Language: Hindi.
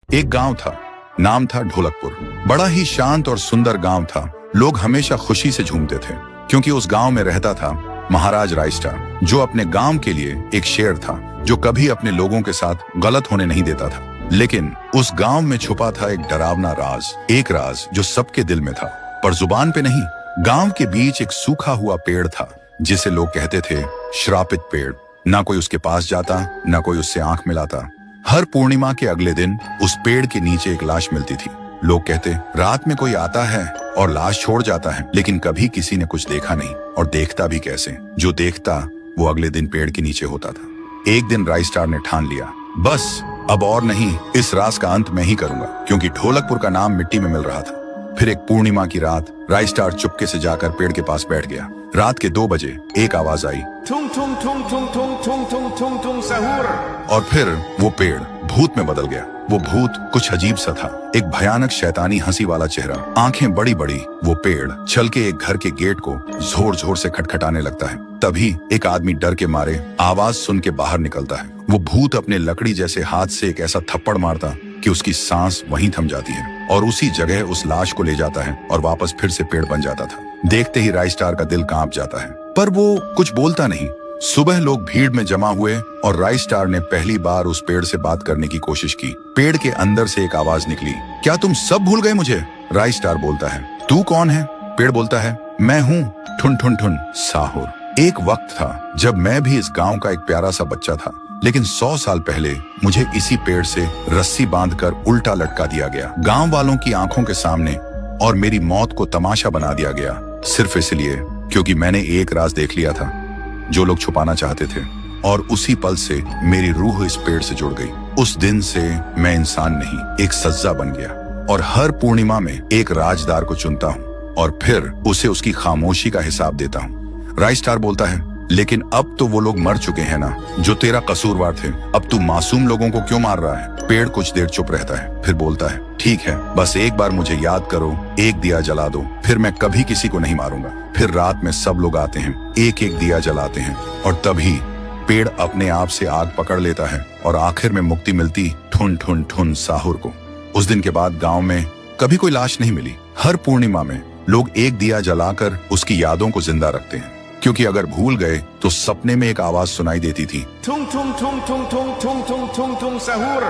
एक गांव था, नाम था ढोलकपुर। बड़ा ही शांत और सुंदर गांव था। लोग हमेशा खुशी से झूमते थे क्योंकि उस गांव में रहता था महाराज रायस्टार, जो अपने गांव के लिए एक शेर था जो कभी अपने लोगों के साथ गलत होने नहीं देता था। लेकिन उस गांव में छुपा था एक डरावना राज, एक राज जो सबके दिल में था पर जुबान पे नहीं। गांव के बीच एक सूखा हुआ पेड़ था जिसे लोग कहते थे श्रापित पेड़। ना कोई उसके पास जाता, ना कोई उससे आंख मिलाता। हर पूर्णिमा के अगले दिन उस पेड़ के नीचे एक लाश मिलती थी। लोग कहते रात में कोई आता है और लाश छोड़ जाता है, लेकिन कभी किसी ने कुछ देखा नहीं और देखता भी कैसे। जो देखता वो अगले दिन पेड़ के नीचे होता था। एक दिन रायस्टार ने ठान लिया, बस अब और नहीं, इस राज का अंत मैं ही करूंगा, क्योंकि ढोलकपुर का नाम मिट्टी में मिल रहा था। फिर एक पूर्णिमा की रात रायस्टार चुपके से जाकर पेड़ के पास बैठ गया। रात के 2 बजे एक आवाज आई, थुंग थुंग थुंग थुंग थुंग थुंग थुंग थुंग थुंग सहूर। और फिर वो पेड़ भूत में बदल गया। वो भूत कुछ अजीब सा था, एक भयानक शैतानी हंसी वाला चेहरा, आंखें बड़ी बड़ी। वो पेड़ चल के एक घर के गेट को जोर जोर से खटखटाने लगता है। तभी एक आदमी डर के मारे आवाज सुन के बाहर निकलता है। वो भूत अपने लकड़ी जैसे हाथ से एक ऐसा थप्पड़ मारता कि उसकी सांस वहीं थम जाती है और उसी जगह उस लाश को ले जाता है और वापस फिर से पेड़ बन जाता था। देखते ही रायस्टार का दिल कांप जाता है, पर वो कुछ बोलता नहीं। सुबह लोग भीड़ में जमा हुए और रायस्टार ने पहली बार उस पेड़ से बात करने की कोशिश की। पेड़ के अंदर से एक आवाज निकली, क्या तुम सब भूल गए मुझे? रायस्टार बोलता है, तू कौन है? पेड़ बोलता है, मैं हूँ ठुन ठुन ठुन साहुर। एक वक्त था जब मैं भी इस गांव का एक प्यारा सा बच्चा था, लेकिन 100 साल पहले मुझे इसी पेड़ से रस्सी बांधकर उल्टा लटका दिया गया, गांव वालों की आंखों के सामने, और मेरी मौत को तमाशा बना दिया गया, सिर्फ इसलिए क्योंकि मैंने एक राज देख लिया था जो लोग छुपाना चाहते थे। और उसी पल से मेरी रूह इस पेड़ से जुड़ गई। उस दिन से मैं इंसान नहीं, एक सज्जा बन गया और हर पूर्णिमा में एक राजदार को चुनता हूँ और फिर उसे उसकी खामोशी का हिसाब देता हूँ। रायस्टार बोलता है, लेकिन अब तो वो लोग मर चुके हैं ना जो तेरा कसूरवार थे। अब तू मासूम लोगों को क्यों मार रहा है? पेड़ कुछ देर चुप रहता है, फिर बोलता है, ठीक है, बस एक बार मुझे याद करो, एक दिया जला दो, फिर मैं कभी किसी को नहीं मारूंगा। फिर रात में सब लोग आते हैं, एक एक दिया जलाते हैं और तभी पेड़ अपने आप से आग पकड़ लेता है और आखिर में मुक्ति मिलती ठुन ठुन ठुन साहुर को। उस दिन के बाद गांव में कभी कोई लाश नहीं मिली। हर पूर्णिमा में लोग एक दिया जलाकर उसकी यादों को जिंदा रखते हैं, क्योंकि अगर भूल गए तो सपने में एक आवाज सुनाई देती थी, थुंग थुंग थुंग थुंग थुंग थुंग थुंग थुंग थुंग सहूर।